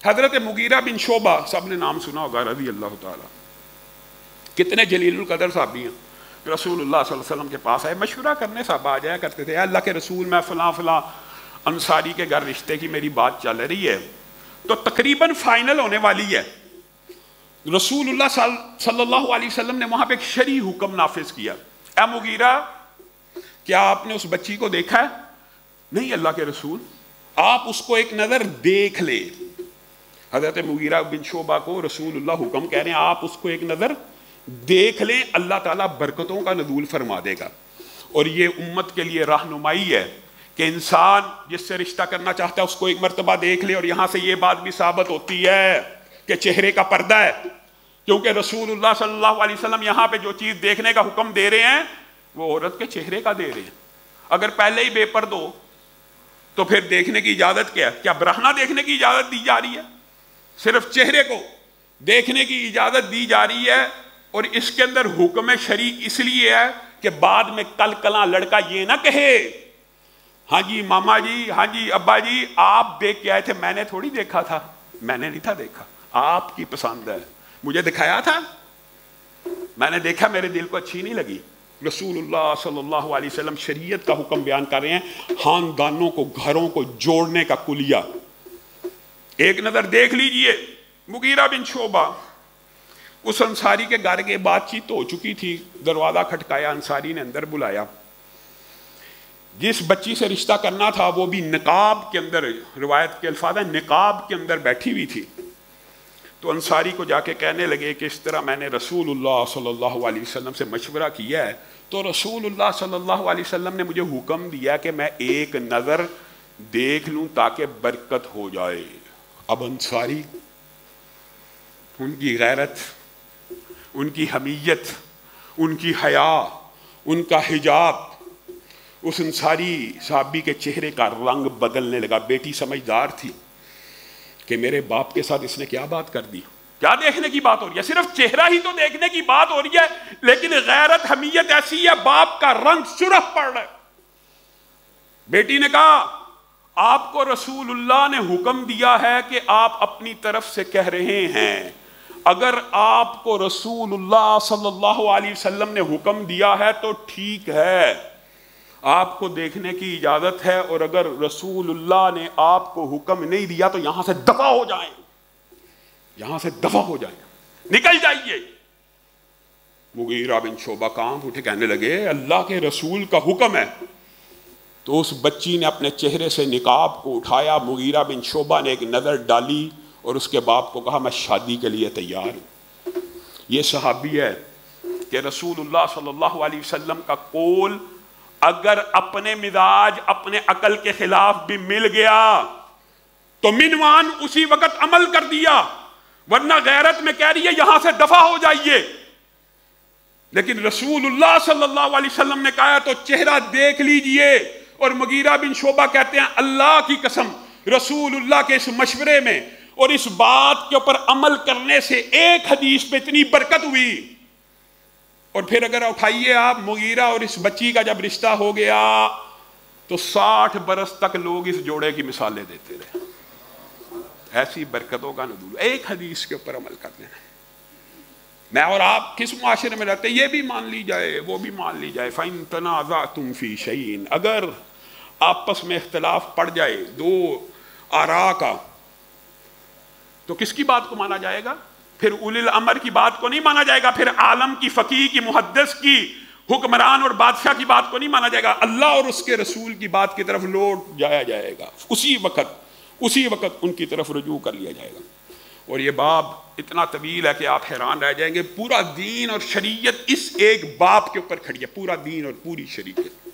حضرت مغیرہ بن شعبہ، سب نے نام سنا ہوگا رضی اللہ تعالیٰ، کتنے جلیل القدر صحابی ہیں، رسول اللہ صلی اللہ علیہ وسلم کے پاس آئے، مشورہ کرنے صاحب آ جایا کرتے تھے، اللہ کے رسول میں فلاں فلاں انصاری کے گھر رشتے کی میری بات چل رہی ہے، تو تقریباً فائنل ہونے والی ہے۔ رسول اللہ صلی اللہ علیہ وسلم نے وہاں پہ ایک شرعی حکم نافذ کیا، اے مغیرہ کیا آپ نے اس بچی کو دیکھا ہے؟ نہیں اللہ کے رسول، آپ اس کو ایک نظر دیکھ لیں۔ حضرت مغیرہ بن شعبہ کو رسول اللہ حکم کہہ رہے ہیں آپ اس کو ایک نظر دیکھ لیں، اللہ تعالیٰ برکتوں کا نزول فرما دے گا۔ اور یہ امت کے لیے رہنمائی ہے کہ انسان جس سے رشتہ کرنا چاہتا ہے اس کو ایک مرتبہ دیکھ لے، اور یہاں سے یہ بات بھی ثابت ہوتی ہے کہ چہرے کا پردہ ہے، کیونکہ رسول اللہ صلی اللہ علیہ وسلم یہاں پہ جو چیز دیکھنے کا حکم دے رہے ہیں وہ عورت کے چہرے کا دے رہے ہیں۔ اگر پہلے ہی بے پرد ہو تو پھر دیکھنے کی اجازت کیا ہے؟ کیا برہنہ دیکھنے کی اجازت دی جا رہی ہے؟ صرف چہرے کو دیکھنے کی اجازت دی جا رہی ہے، اور اس کے اندر حکم شرعی اس لیے ہے کہ بعد میں کل کلاں لڑکا یہ نہ کہے ہاں جی ماما جی، ہاں جی ابا جی آپ دیکھ کے آئے تھے، میں نے تھوڑی دیکھا تھا، میں نے نہیں تھا دیکھا، آپ کی پسند ہے، مجھے دکھایا تھا، میں نے دیکھا میرے دل کو اچھی نہیں لگی۔ رسول اللہ صلی اللہ علیہ وسلم شریعت کا حکم بیان کر رہے ہیں، خاندانوں کو گھروں کو جوڑنے کا کلیہ، ایک نظر دیکھ لیجئے۔ مغیرہ بن شعبہ، اس انصاری کے گھر کے بات چیت ہو چکی تھی، دروازہ کھٹکایا، انصاری نے اندر بلایا، جس بچی سے رشتہ کرنا تھا وہ بھی نقاب کے اندر، روایت کے الفاظ ہیں نقاب کے اندر بیٹھی ہوئی تھی، تو انصاری کو جا کے کہنے لگے کہ اس طرح میں نے رسول اللہ صلی اللہ علیہ وسلم سے مشورہ کیا ہے، تو رسول اللہ صلی اللہ علیہ وسلم نے مجھے حکم دیا کہ میں ایک نظر دیکھ لوں تاکہ برکت ہو جائے۔ اب انصاری، ان کی غیرت، ان کی حمیت، ان کی حیا، ان کا حجاب، اس انصاری صحابی کے چہرے کا رنگ بدلنے لگا۔ بیٹی سمجھدار تھی کہ میرے باپ کے ساتھ اس نے کیا بات کر دی، کیا دیکھنے کی بات ہو رہی ہے، صرف چہرہ ہی تو دیکھنے کی بات ہو رہی ہے، لیکن غیرت حمیت ایسی ہے، باپ کا رنگ سرخ پڑ رہا ہے۔ بیٹی نے کہا آپ کو رسول اللہ نے حکم دیا ہے کہ آپ اپنی طرف سے کہہ رہے ہیں، اگر آپ کو رسول اللہ صلی اللہ علیہ وسلم نے حکم دیا ہے تو ٹھیک ہے، آپ کو دیکھنے کی اجازت ہے، اور اگر رسول اللہ نے آپ کو حکم نہیں دیا تو یہاں سے دفع ہو جائیں، یہاں سے دفع ہو جائیں، نکل جائیے۔ مغیرہ بن شعبہ کانپ اٹھے، کہنے لگے اللہ کے رسول کا حکم ہے۔ تو اس بچی نے اپنے چہرے سے نقاب کو اٹھایا، مغیرہ بن شعبہ نے ایک نظر ڈالی اور اس کے باپ کو کہا میں شادی کے لیے تیار ہوں۔ یہ صحابی ہے کہ رسول اللہ صلی اللہ علیہ وسلم کا قول اگر اپنے مزاج اپنے عقل کے خلاف بھی مل گیا تو منوان اسی وقت عمل کر دیا، ورنہ غیرت میں کہہ رہی ہے یہاں سے دفع ہو جائیے، لیکن رسول اللہ صلی اللہ علیہ وسلم نے کہا تو چہرہ دیکھ لیجئے۔ اور مغیرہ بن شعبہ کہتے ہیں اللہ کی قسم رسول اللہ کے اس مشورے میں اور اس بات کے اوپر عمل کرنے سے ایک حدیث پہ اتنی برکت ہوئی۔ اور پھر اگر اٹھائیے آپ مغیرہ اور اس بچی کا جب رشتہ ہو گیا تو 60 برس تک لوگ اس جوڑے کی مثالیں دیتے رہے، ایسی برکتوں کا نزول ایک حدیث کے اوپر عمل کرنے ہیں۔ میں اور آپ کس معاشرے میں رہتے ہیں، یہ بھی مان لی جائے وہ بھی مان لی جائے، فَإِن تَنَازَعْتُمْ فِي شَيْءٍ، اگر آپس میں اختلاف پڑ جائے دو آراء کا تو کس کی بات کو مانا جائے گا؟ پھر اولی الامر کی بات کو نہیں مانا جائے گا، پھر عالم کی فقیہ کی محدث کی حکمران اور بادشاہ کی بات کو نہیں مانا جائے گا، اللہ اور اس کے رسول کی بات کی طرف لوٹ جایا جائے گا، اسی وقت ان کی طرف رجوع کر لیا جائے گا۔ اور یہ باب اتنا طویل ہے کہ آپ حیران رہ جائیں گے، پورا دین اور شریعت اس ایک باب کے اوپر کھڑی ہے، پورا دین اور پوری شریعت۔